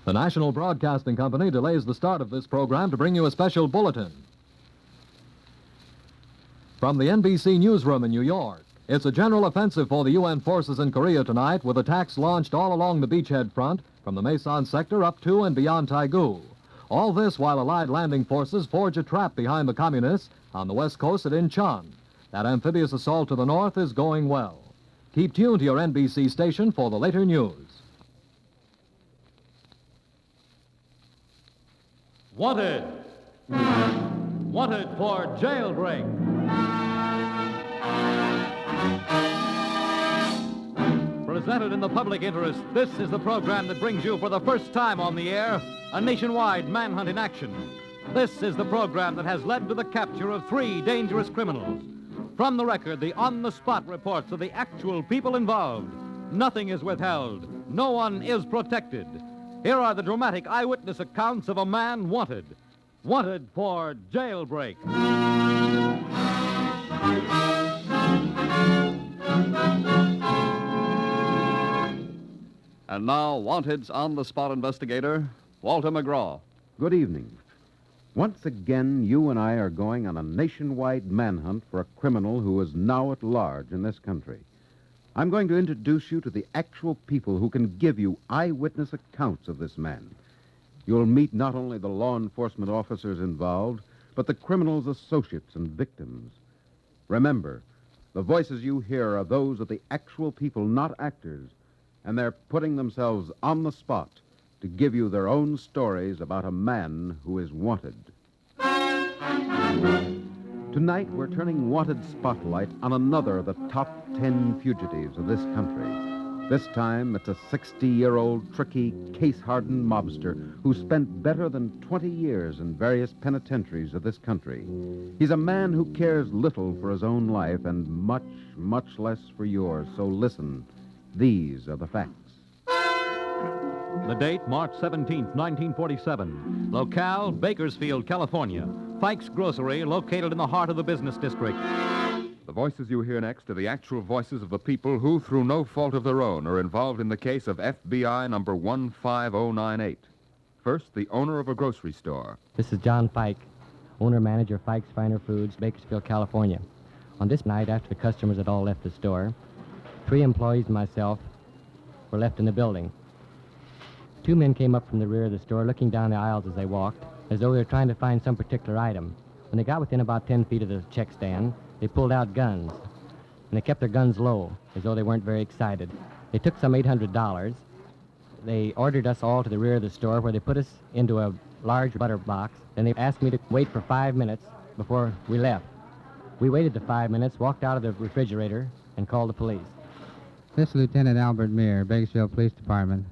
The National Broadcasting Company delays the start of this program to bring you a special bulletin. From the NBC newsroom in New York, it's a general offensive for the UN forces in Korea tonight, with attacks launched all along the beachhead front, from the Mason sector up to and beyond Taegu. All this while Allied landing forces forge a trap behind the Communists on the west coast at Incheon. That amphibious assault to the north is going well. Keep tuned to your NBC station for the later news. Wanted. Wanted for jailbreak. Presented in the public interest, this is the program that brings you for the first time on the air a nationwide manhunt in action. This is the program that has led to the capture of 3 dangerous criminals. From the record, the on-the-spot reports of the actual people involved. Nothing is withheld. No one is protected. Here are the dramatic eyewitness accounts of a man wanted. Wanted for jailbreak. And now, Wanted's on-the-spot investigator, Walter McGraw. Good evening. Once again, you and I are going on a nationwide manhunt for a criminal who is now at large in this country. I'm going to introduce you to the actual people who can give you eyewitness accounts of this man. You'll meet not only the law enforcement officers involved, but the criminal's associates and victims. Remember, the voices you hear are those of the actual people, not actors, and they're putting themselves on the spot to give you their own stories about a man who is wanted. Tonight, we're turning Wanted spotlight on another of the top 10 fugitives of this country. This time, it's a 60-year-old, tricky, case-hardened mobster who spent better than 20 years in various penitentiaries of this country. He's a man who cares little for his own life and much, much less for yours. So listen, these are the facts. The date, March 17th, 1947. Locale, Bakersfield, California. Fike's Grocery, located in the heart of the business district. The voices you hear next are the actual voices of the people who, through no fault of their own, are involved in the case of FBI number 15098. First, the owner of a grocery store. This is John Fike, owner-manager Fike's Finer Foods, Bakersfield, California. On this night, after the customers had all left the store, 3 employees and myself were left in the building. 2 men came up from the rear of the store, looking down the aisles as they walked, as though they were trying to find some particular item. When they got within about 10 feet of the check stand, they pulled out guns, and they kept their guns low, as though they weren't very excited. They took some $800. They ordered us all to the rear of the store, where they put us into a large butter box, and they asked me to wait for 5 minutes before we left. We waited the 5 minutes, walked out of the refrigerator, and called the police. This is Lieutenant Albert Meir, Bakersfield Police Department.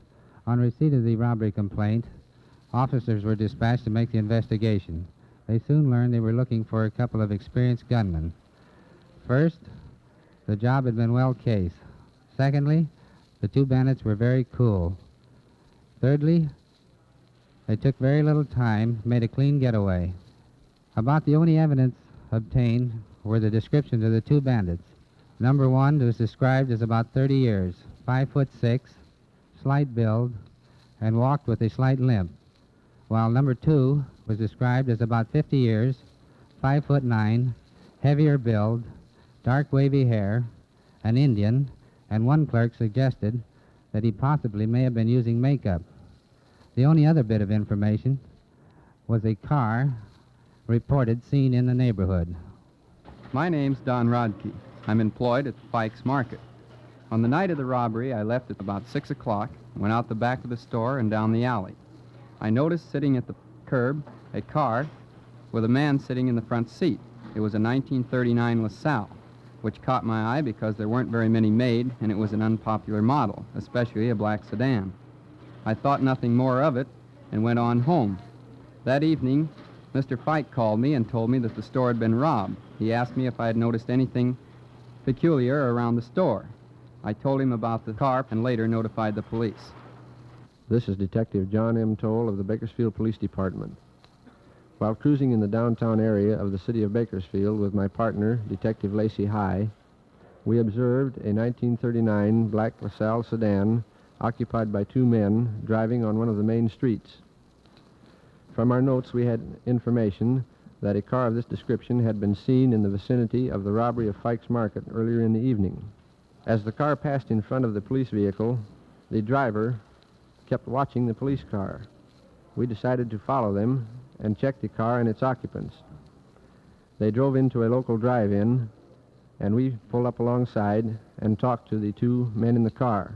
On receipt of the robbery complaint, officers were dispatched to make the investigation. They soon learned they were looking for a couple of experienced gunmen. First, the job had been well cased. Secondly, the 2 bandits were very cool. Thirdly, they took very little time, made a clean getaway. About the only evidence obtained were the descriptions of the 2 bandits. Number 1 was described as about 30 years, 5'6", slight build, and walked with a slight limp, while number 2 was described as about 50 years, 5'9", heavier build, dark wavy hair, an Indian, and one clerk suggested that he possibly may have been using makeup. The only other bit of information was a car reported seen in the neighborhood. My name's Don Rodkey. I'm employed at Fike's Market. On the night of the robbery, I left at about 6 o'clock, went out the back of the store and down the alley. I noticed sitting at the curb a car with a man sitting in the front seat. It was a 1939 LaSalle, which caught my eye because there weren't very many made, and it was an unpopular model, especially a black sedan. I thought nothing more of it and went on home. That evening, Mr. Fike called me and told me that the store had been robbed. He asked me if I had noticed anything peculiar around the store. I told him about the car and later notified the police. This is Detective John M. Toll of the Bakersfield Police Department. While cruising in the downtown area of the city of Bakersfield with my partner, Detective Lacey High, we observed a 1939 black LaSalle sedan occupied by two men driving on one of the main streets. From our notes, we had information that a car of this description had been seen in the vicinity of the robbery of Fikes Market earlier in the evening. As the car passed in front of the police vehicle, the driver kept watching the police car. We decided to follow them and check the car and its occupants. They drove into a local drive-in, and we pulled up alongside and talked to the two men in the car.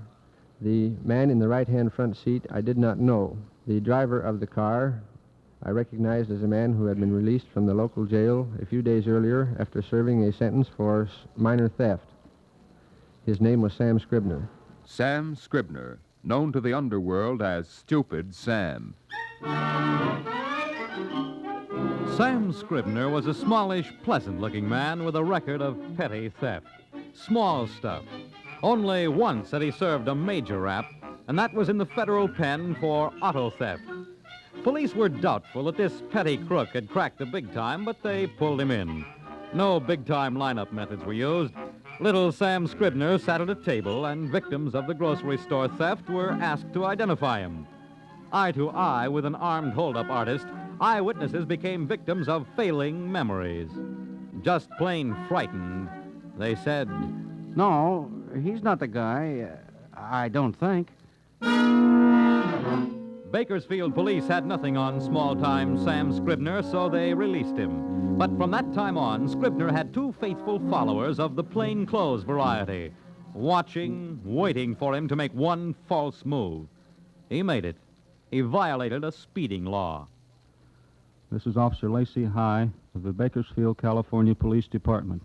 The man in the right-hand front seat I did not know. The driver of the car I recognized as a man who had been released from the local jail a few days earlier after serving a sentence for minor theft. His name was Sam Scribner. Sam Scribner, known to the underworld as Stupid Sam. Sam Scribner was a smallish, pleasant-looking man with a record of petty theft. Small stuff. Only once had he served a major rap, and that was in the federal pen for auto theft. Police were doubtful that this petty crook had cracked the big time, but they pulled him in. No big-time lineup methods were used. Little Sam Scribner sat at a table, and victims of the grocery store theft were asked to identify him. Eye to eye with an armed hold-up artist, eyewitnesses became victims of failing memories. Just plain frightened, they said, No, he's not the guy. I don't think. Bakersfield police had nothing on small-time Sam Scribner, so they released him. But from that time on, Scribner had two faithful followers of the plain-clothes variety, watching, waiting for him to make one false move. He made it. He violated a speeding law. This is Officer Lacey High of the Bakersfield, California Police Department.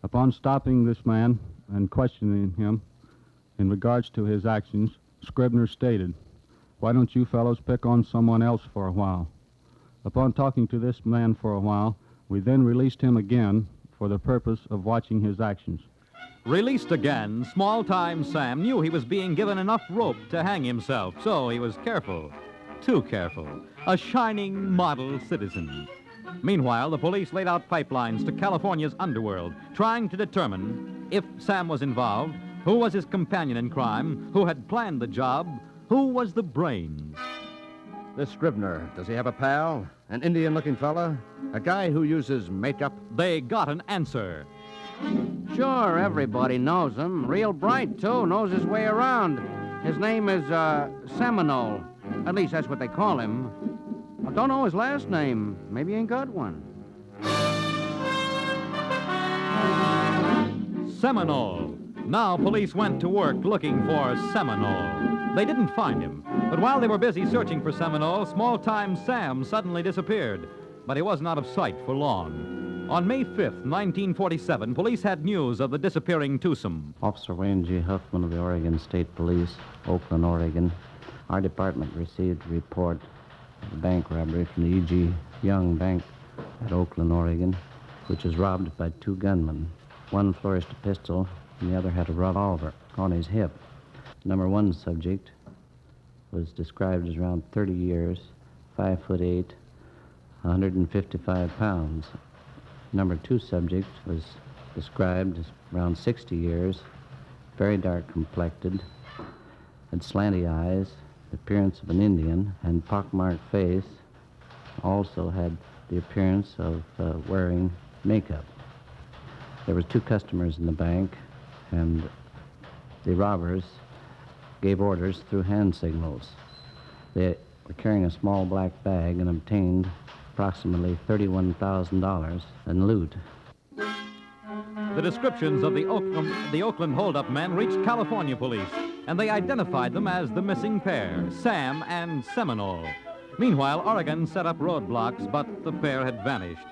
Upon stopping this man and questioning him in regards to his actions, Scribner stated, "Why don't you fellows pick on someone else for a while?" Upon talking to this man for a while, we then released him again for the purpose of watching his actions. Released again, small-time Sam knew he was being given enough rope to hang himself, so he was careful. Too careful. A shining model citizen. Meanwhile, the police laid out pipelines to California's underworld, trying to determine if Sam was involved, who was his companion in crime, who had planned the job, who was the brains. This Scribner, does he have a pal? An Indian-looking fella? A guy who uses makeup? They got an answer. Sure, everybody knows him. Real bright, too. Knows his way around. His name is, Seminole. At least that's what they call him. I don't know his last name. Maybe he ain't got one. Seminole. Now police went to work looking for Seminole. They didn't find him. But while they were busy searching for Seminole, small-time Sam suddenly disappeared. But he wasn't out of sight for long. On May 5th, 1947, police had news of the disappearing twosome. Officer Wayne G. Huffman of the Oregon State Police, Oakland, Oregon. Our department received a report of a bank robbery from the E.G. Young Bank at Oakland, Oregon, which was robbed by two gunmen. One flourished a pistol, and the other had a revolver on his hip. Number one subject was described as around 30 years, 5'8", 155 pounds. Number two subject was described as around 60 years, very dark complected, had slanty eyes, the appearance of an Indian, and pockmarked face. Also had the appearance of wearing makeup. There were two customers in the bank, and the robbers gave orders through hand signals. They were carrying a small black bag and obtained approximately $31,000 in loot. The descriptions of the Oakland hold-up men reached California police, and they identified them as the missing pair, Sam and Seminole. Meanwhile, Oregon set up roadblocks, but the pair had vanished.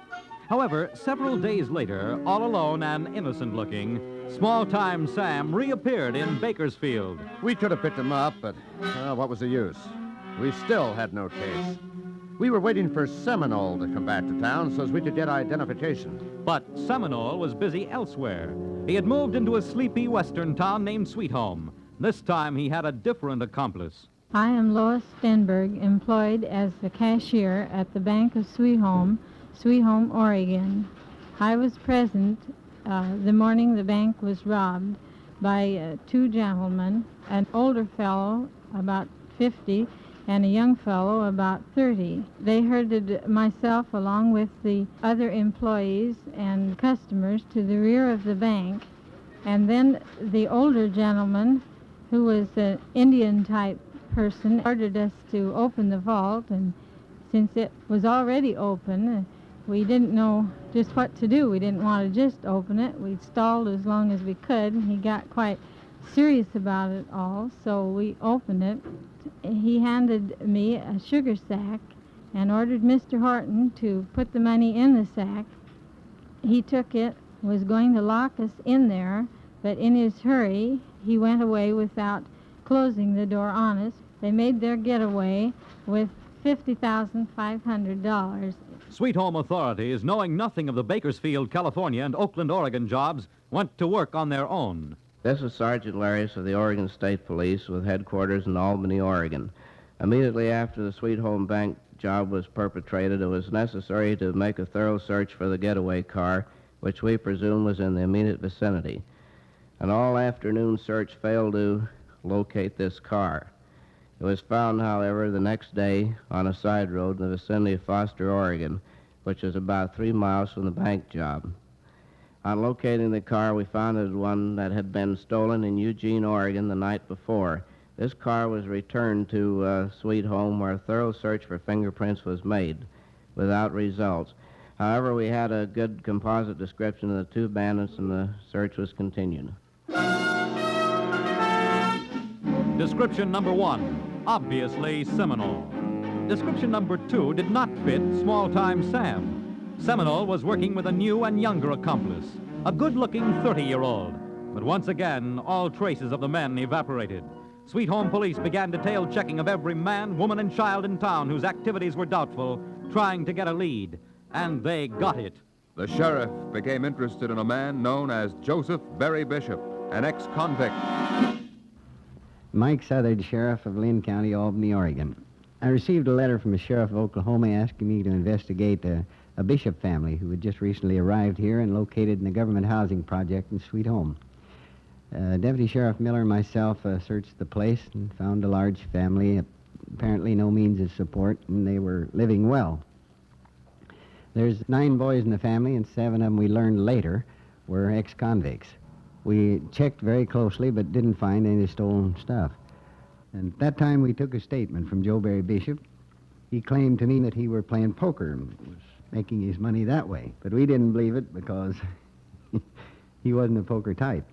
However, several days later, all alone and innocent-looking, small-time Sam reappeared in Bakersfield. We could have picked him up, but what was the use? We still had no case. We were waiting for Seminole to come back to town so as we could get identification. But Seminole was busy elsewhere. He had moved into a sleepy western town named Sweet Home. This time he had a different accomplice. I am Lois Stenberg, employed as the cashier at the Bank of Sweet Home, Oregon. I was present the morning the bank was robbed. by two gentlemen, an older fellow, about 50, and a young fellow, about 30. They herded myself along with the other employees and customers to the rear of the bank, and then the older gentleman, who was an Indian-type person, ordered us to open the vault, and since it was already open, we didn't know just what to do. We didn't want to just open it. We stalled as long as we could, and he got quite serious about it all, so we opened it. He handed me a sugar sack and ordered Mr. Horton to put the money in the sack. He took it, was going to lock us in there, but in his hurry, he went away without closing the door on us. They made their getaway with $50,500. Sweet Home authorities, knowing nothing of the Bakersfield, California, and Oakland, Oregon jobs, went to work on their own. This is Sergeant Larius of the Oregon State Police with headquarters in Albany, Oregon. Immediately after the Sweet Home Bank job was perpetrated, it was necessary to make a thorough search for the getaway car, which we presume was in the immediate vicinity. An all-afternoon search failed to locate this car. It was found, however, the next day on a side road in the vicinity of Foster, Oregon, which is about 3 miles from the bank job. On locating the car, we found it was one that had been stolen in Eugene, Oregon the night before. This car was returned to Sweet Home, where a thorough search for fingerprints was made, without results. However, we had a good composite description of the two bandits, and the search was continued. Description number 1, obviously Seminole. Description number 2 did not fit small-time Sam. Seminole was working with a new and younger accomplice, a good-looking 30-year-old. But once again, all traces of the men evaporated. Sweet Home Police began detailed checking of every man, woman, and child in town whose activities were doubtful, trying to get a lead. And they got it. The sheriff became interested in a man known as Joseph Berry Bishop, an ex-convict. Mike Southard, Sheriff of Lynn County, Albany, Oregon. I received a letter from the Sheriff of Oklahoma asking me to investigate a Bishop family who had just recently arrived here and located in a government housing project in Sweet Home. Deputy Sheriff Miller and myself searched the place and found a large family, apparently no means of support, and they were living well. There's 9 boys in the family, and 7 of them we learned later were ex-convicts. We checked very closely, but didn't find any stolen stuff. And at that time, we took a statement from Joe Berry Bishop. He claimed to me that he were playing poker and was making his money that way. But we didn't believe it because he wasn't a poker type.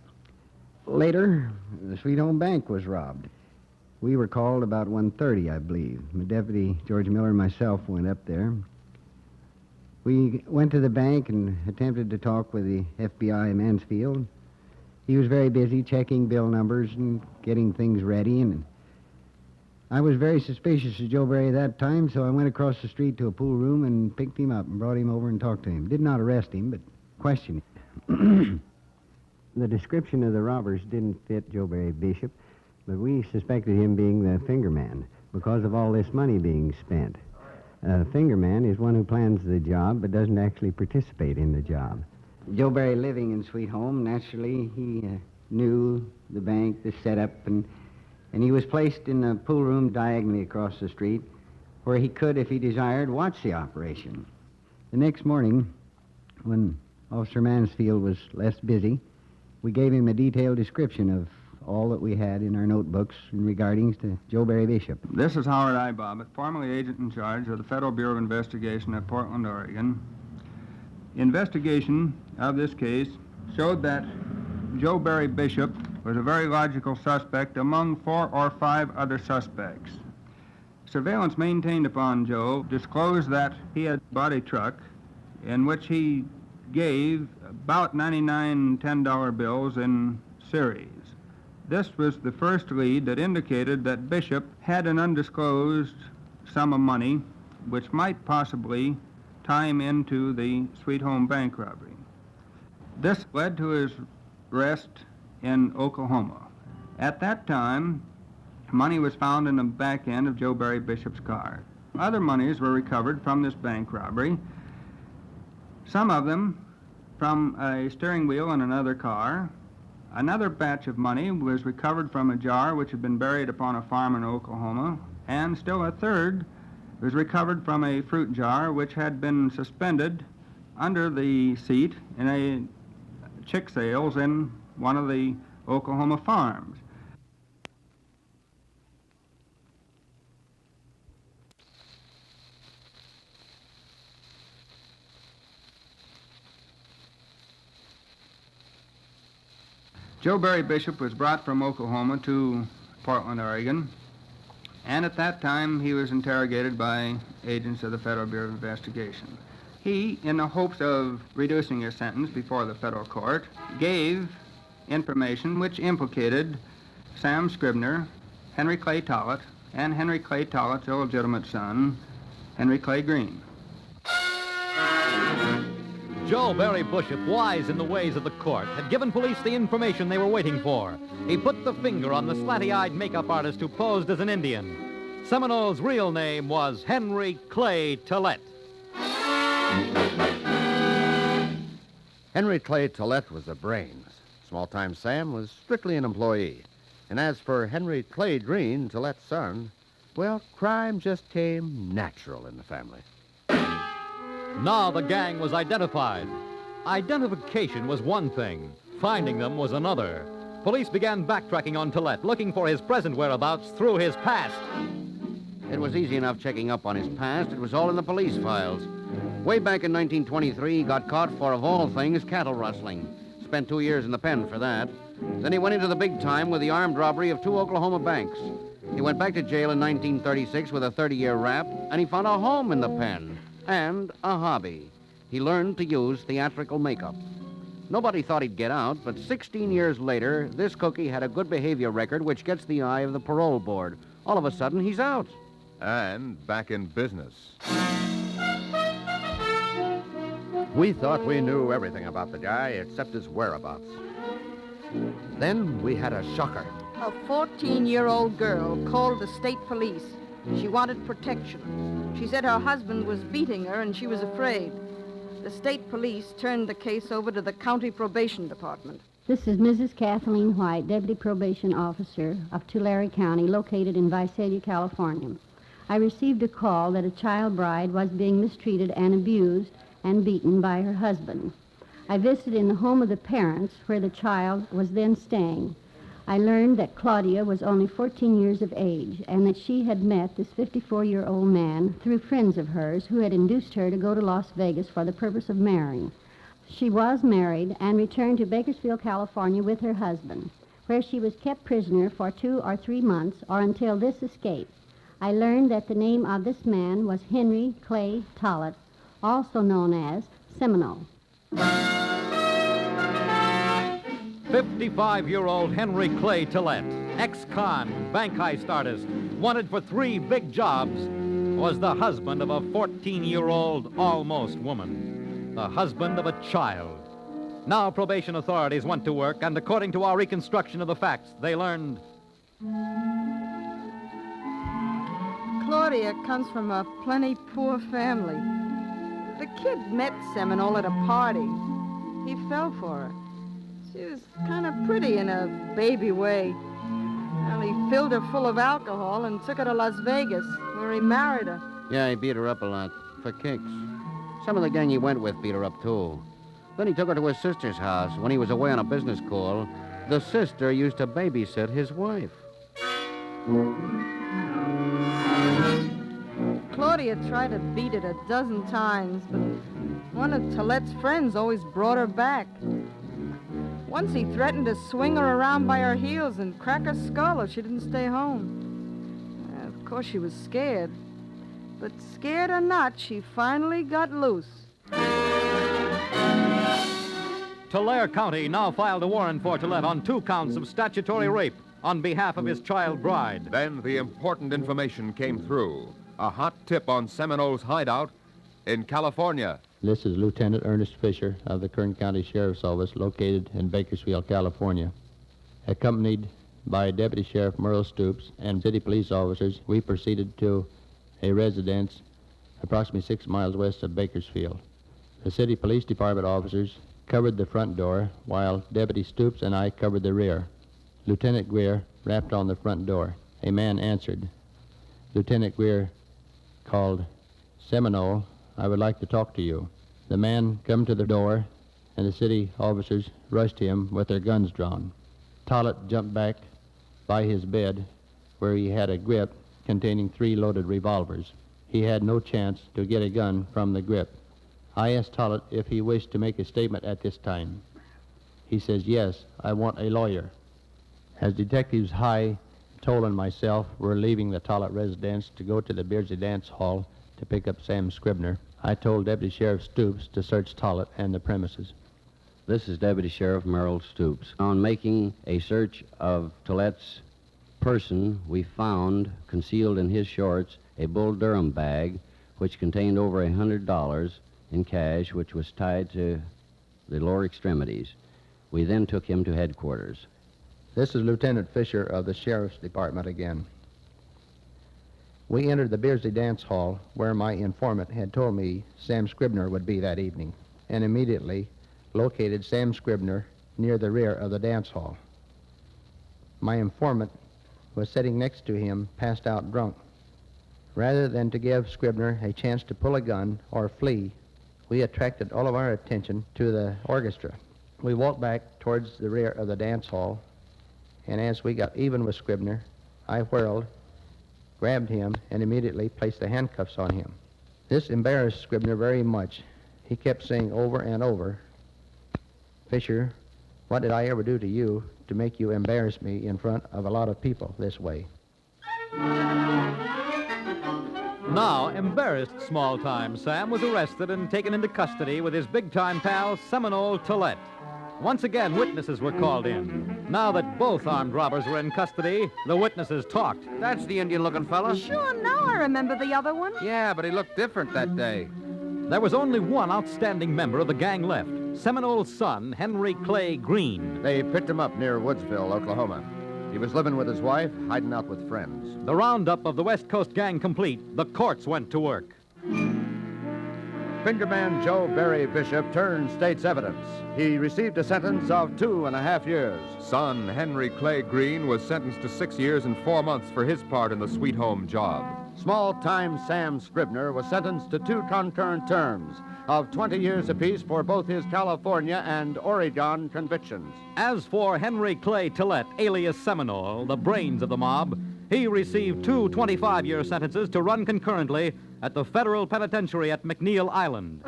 Later, the Sweet Home Bank was robbed. We were called about 1:30, I believe. My deputy, George Miller, and myself went up there. We went to the bank and attempted to talk with the FBI in Mansfield. He was very busy checking bill numbers and getting things ready, and I was very suspicious of Joe Berry at that time, so I went across the street to a pool room and picked him up and brought him over and talked to him. Did not arrest him, but questioned him. The description of the robbers didn't fit Joe Berry Bishop, but we suspected him being the finger man because of all this money being spent. A finger man is one who plans the job but doesn't actually participate in the job. Joe Berry, living in Sweet Home, naturally, he knew the bank, the setup, and he was placed in a pool room diagonally across the street where he could, if he desired, watch the operation. The next morning, when Officer Mansfield was less busy, we gave him a detailed description of all that we had in our notebooks in regarding to Joe Berry Bishop. This is Howard I. Bobbitt, formerly agent in charge of the Federal Bureau of Investigation at Portland, Oregon. Investigation of this case showed that Joe Berry Bishop was a very logical suspect among 4 or 5 other suspects. Surveillance maintained upon Joe disclosed that he had bought a truck in which he gave about 99 $10 bills in series. This was the first lead that indicated that Bishop had an undisclosed sum of money which might possibly tie him into the Sweet Home Bank robbery. This led to his arrest in Oklahoma. At that time, money was found in the back end of Joe Berry Bishop's car. Other monies were recovered from this bank robbery, some of them from a steering wheel in another car, Another batch of money was recovered from a jar which had been buried upon a farm in Oklahoma, and still a third was recovered from a fruit jar which had been suspended under the seat in a chick sales in one of the Oklahoma farms. Joe Barry Bishop was brought from Oklahoma to Portland, Oregon, and at that time he was interrogated by agents of the Federal Bureau of Investigation. He, in the hopes of reducing his sentence before the federal court, gave information which implicated Sam Scribner, Henry Clay Tollett, and Henry Clay Tollett's illegitimate son, Henry Clay Green. Joe Barry Bishop, wise in the ways of the court, had given police the information they were waiting for. He put the finger on the slatty-eyed makeup artist who posed as an Indian. Seminole's real name was Henry Clay Tollett. Henry Clay Tollett was the brains. Small-time Sam was strictly an employee. And as for Henry Clay Green, Tollett's son, well, crime just came natural in the family. Now the gang was identified. Identification was one thing. Finding them was another. Police began backtracking on Tollett, looking for his present whereabouts through his past. It was easy enough checking up on his past. It was all in the police files. Way back in 1923, he got caught for, of all things, cattle rustling. Spent 2 years in the pen for that. Then he went into the big time with the armed robbery of 2 Oklahoma banks. He went back to jail in 1936 with a 30-year rap, and he found a home in the pen. And a hobby. He learned to use theatrical makeup. Nobody thought he'd get out, but 16 years later, this cookie had a good behavior record which gets the eye of the parole board. All of a sudden, he's out. And back in business. We thought we knew everything about the guy except his whereabouts. Then we had a shocker. A 14-year-old girl called the state police. She wanted protection. She said her husband was beating her and she was afraid. The state police turned the case over to the county probation department. This is Mrs. Kathleen White, Deputy Probation Officer of Tulare County, located in Visalia, California. I received a call that a child bride was being mistreated and abused and beaten by her husband. I visited in the home of the parents where the child was then staying. I learned that Claudia was only 14 years of age and that she had met this 54-year-old man through friends of hers who had induced her to go to Las Vegas for the purpose of marrying. She was married and returned to Bakersfield, California with her husband, where she was kept prisoner for 2 or 3 months or until this escape. I learned that the name of this man was Henry Clay Tollett, also known as Seminole. 55-year-old Henry Clay Tollett, ex-con, bank heist artist, wanted for 3 big jobs, was the husband of a 14-year-old almost woman, the husband of a child. Now probation authorities went to work, and according to our reconstruction of the facts, they learned... Claudia comes from a plenty poor family. The kid met Seminole at a party. He fell for her. She was kind of pretty in a baby way. Well, he filled her full of alcohol and took her to Las Vegas, where he married her. Yeah, he beat her up a lot, for kicks. Some of the gang he went with beat her up, too. Then he took her to his sister's house. When he was away on a business call, the sister used to babysit his wife. Claudia tried to beat it a dozen times, but one of Tollett's friends always brought her back. Once he threatened to swing her around by her heels and crack her skull if she didn't stay home. Of course, she was scared. But scared or not, she finally got loose. Tulare County now filed a warrant for Tollett on 2 counts of statutory rape on behalf of his child bride. Then the important information came through. A hot tip on Seminole's hideout in California. This is Lieutenant Ernest Fisher of the Kern County Sheriff's Office, located in Bakersfield, California. Accompanied by Deputy Sheriff Merle Stoops and city police officers, we proceeded to a residence approximately 6 miles west of Bakersfield. The city police department officers covered the front door, while Deputy Stoops and I covered the rear. Lieutenant Greer rapped on the front door. A man answered. Lieutenant Greer called, "Seminole, I would like to talk to you." The man come to the door, and the city officers rushed him with their guns drawn. Tollett jumped back by his bed, where he had a grip containing 3 loaded revolvers. He had no chance to get a gun from the grip. I asked Tollett if he wished to make a statement at this time. He says, "Yes, I want a lawyer." As Detectives High, Toll, and myself were leaving the Tollett residence to go to the Beardsley Dance Hall to pick up Sam Scribner, I told Deputy Sheriff Stoops to search Tollett and the premises. This is Deputy Sheriff Merrill Stoops. On making a search of Tollett's person, we found, concealed in his shorts, a Bull Durham bag, which contained over $100 in cash, which was tied to the lower extremities. We then took him to headquarters. This is Lieutenant Fisher of the Sheriff's Department again. We entered the Beardsley Dance Hall, where my informant had told me Sam Scribner would be that evening, and immediately located Sam Scribner near the rear of the dance hall. My informant was sitting next to him, passed out drunk. Rather than to give Scribner a chance to pull a gun or flee, we attracted all of our attention to the orchestra. We walked back towards the rear of the dance hall, and as we got even with Scribner, I whirled, grabbed him, and immediately placed the handcuffs on him. This embarrassed Scribner very much. He kept saying over and over, "Fisher, what did I ever do to you to make you embarrass me in front of a lot of people this way?" Now, embarrassed small-time Sam was arrested and taken into custody with his big-time pal, Seminole Tollett. Once again, witnesses were called in. Now that both armed robbers were in custody, the witnesses talked. That's the Indian-looking fella. Sure, now I remember the other one. Yeah, but he looked different that day. There was only one outstanding member of the gang left, Seminole's son, Henry Clay Green. They picked him up near Woodsville, Oklahoma. He was living with his wife, hiding out with friends. The roundup of the West Coast gang complete, the courts went to work. Fingerman Joe Barry Bishop turned state's evidence. He received a sentence of 2.5 years. Son Henry Clay Green was sentenced to 6 years and 4 months for his part in the Sweet Home job. Small-time Sam Scribner was sentenced to 2 concurrent terms of 20 years apiece for both his California and Oregon convictions. As for Henry Clay Tollett, alias Seminole, the brains of the mob, he received 2 25-year sentences to run concurrently at the federal penitentiary at McNeil Island.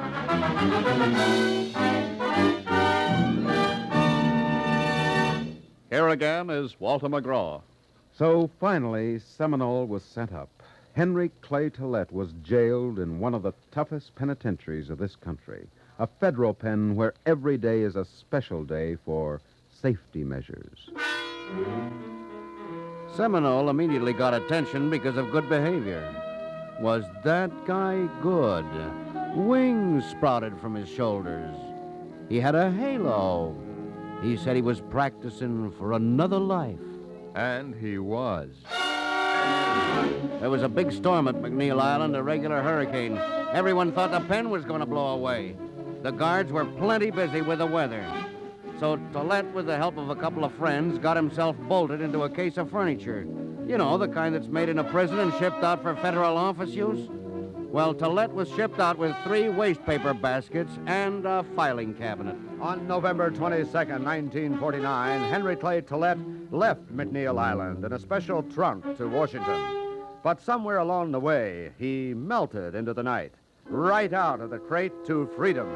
Here again is Walter McGraw. So finally, Seminole was sent up. Henry Clay Tollett was jailed in one of the toughest penitentiaries of this country, a federal pen where every day is a special day for safety measures. Seminole immediately got attention because of good behavior. Was that guy good? Wings sprouted from his shoulders. He had a halo. He said he was practicing for another life. And he was. There was a big storm at McNeil Island, a regular hurricane. Everyone thought the pen was going to blow away. The guards were plenty busy with the weather. So Tollett, with the help of a couple of friends, got himself bolted into a case of furniture. You know, the kind that's made in a prison and shipped out for federal office use. Well, Tollett was shipped out with 3 waste paper baskets and a filing cabinet. On November 22nd, 1949, Henry Clay Tollett left McNeil Island in a special trunk to Washington. But somewhere along the way, he melted into the night, right out of the crate to freedom.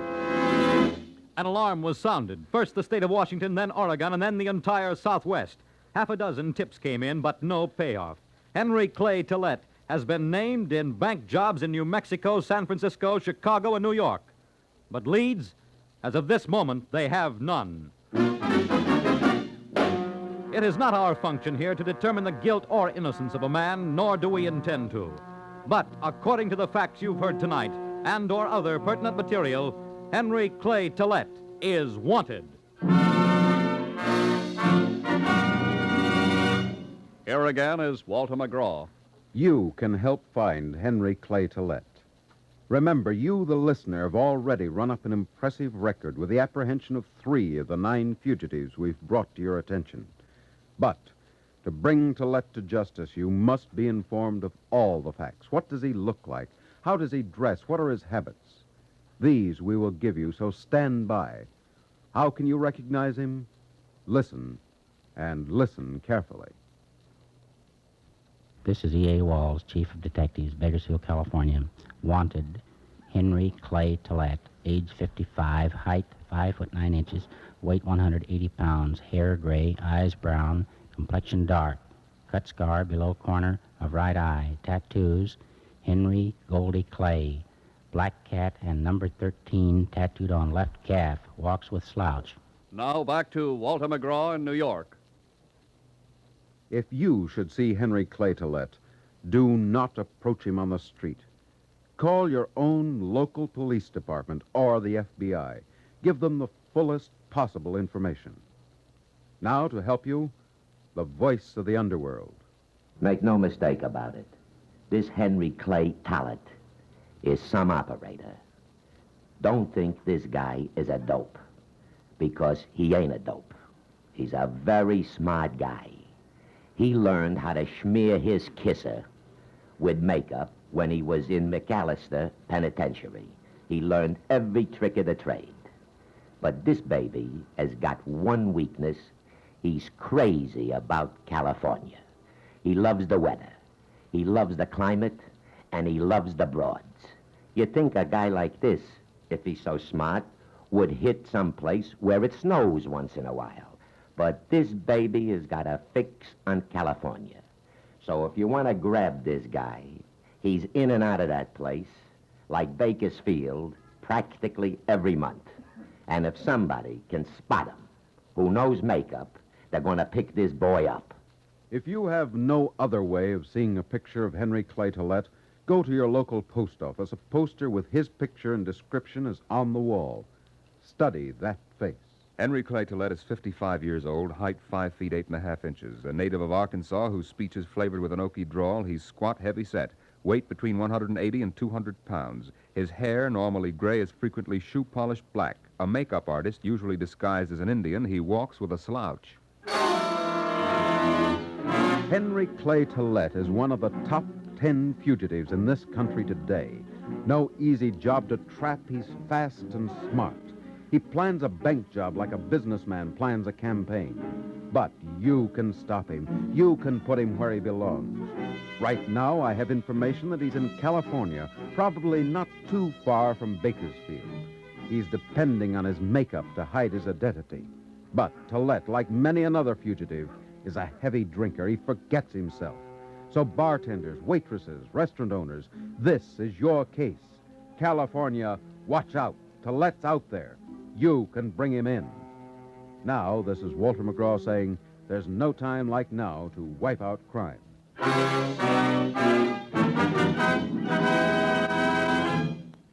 An alarm was sounded. First the state of Washington, then Oregon, and then the entire Southwest. Half a dozen tips came in, but no payoff. Henry Clay Tollett has been named in bank jobs in New Mexico, San Francisco, Chicago, and New York. But leads, as of this moment, they have none. It is not our function here to determine the guilt or innocence of a man, nor do we intend to. But according to the facts you've heard tonight, and or other pertinent material, Henry Clay Tollett is wanted. Here again is Walter McGraw. You can help find Henry Clay Tollett. Remember, you, the listener, have already run up an impressive record with the apprehension of 3 of the 9 fugitives we've brought to your attention. But to bring Tillett to justice, you must be informed of all the facts. What does he look like? How does he dress? What are his habits? These we will give you, so stand by. How can you recognize him? Listen, and listen carefully. This is E.A. Walls, Chief of Detectives, Bakersfield, California. Wanted, Henry Clay Tillett, age 55, height 5 foot 9 inches, weight 180 pounds, hair gray, eyes brown, complexion dark, cut scar below corner of right eye, tattoos, Henry Goldie Clay, black cat and number 13 tattooed on left calf, walks with slouch. Now back to Walter McGraw in New York. If you should see Henry Clay Tillett, do not approach him on the street. Call your own local police department or the FBI. Give them the fullest possible information. Now, to help you, the voice of the underworld. Make no mistake about it. This Henry Clay Tillett is some operator. Don't think this guy is a dope, because he ain't a dope. He's a very smart guy. He learned how to smear his kisser with makeup when he was in McAllister Penitentiary. He learned every trick of the trade. But this baby has got one weakness. He's crazy about California. He loves the weather. He loves the climate, and he loves the broads. You'd think a guy like this, if he's so smart, would hit someplace where it snows once in a while. But this baby has got a fix on California. So if you want to grab this guy, he's in and out of that place, like Bakersfield, practically every month. And if somebody can spot him who knows makeup, they're going to pick this boy up. If you have no other way of seeing a picture of Henry Clay Tillett, go to your local post office. A poster with his picture and description is on the wall. Study that face. Henry Clay Tillett is 55 years old, height 5 feet 8.5 inches. A native of Arkansas whose speech is flavored with an Okie drawl. He's squat, heavy-set, weight between 180 and 200 pounds. His hair, normally gray, is frequently shoe-polished black. A makeup artist, usually disguised as an Indian, he walks with a slouch. Henry Clay Tillett is one of the top 10 fugitives in this country today. No easy job to trap. He's fast and smart. He plans a bank job like a businessman plans a campaign. But you can stop him. You can put him where he belongs. Right now, I have information that he's in California, probably not too far from Bakersfield. He's depending on his makeup to hide his identity. But Tillett, like many another fugitive, is a heavy drinker. He forgets himself. So bartenders, waitresses, restaurant owners, this is your case. California, watch out. Tillett's out there. You can bring him in. Now, this is Walter McGraw saying, there's no time like now to wipe out crime.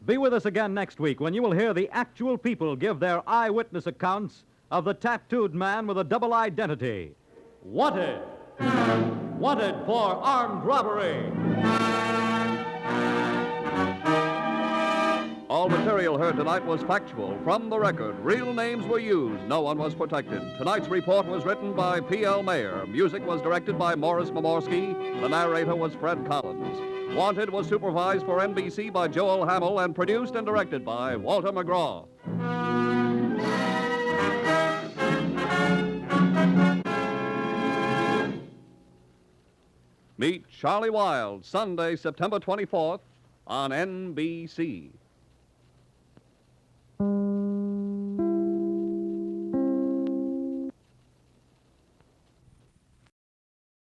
Be with us again next week when you will hear the actual people give their eyewitness accounts of the tattooed man with a double identity. Wanted. Wanted for armed robbery. All material heard tonight was factual. From the record, real names were used. No one was protected. Tonight's report was written by P.L. Mayer. Music was directed by Morris Momorsky. The narrator was Fred Collins. Wanted was supervised for NBC by Joel Hamill and produced and directed by Walter McGraw. Meet Charlie Wilde, Sunday, September 24th on NBC.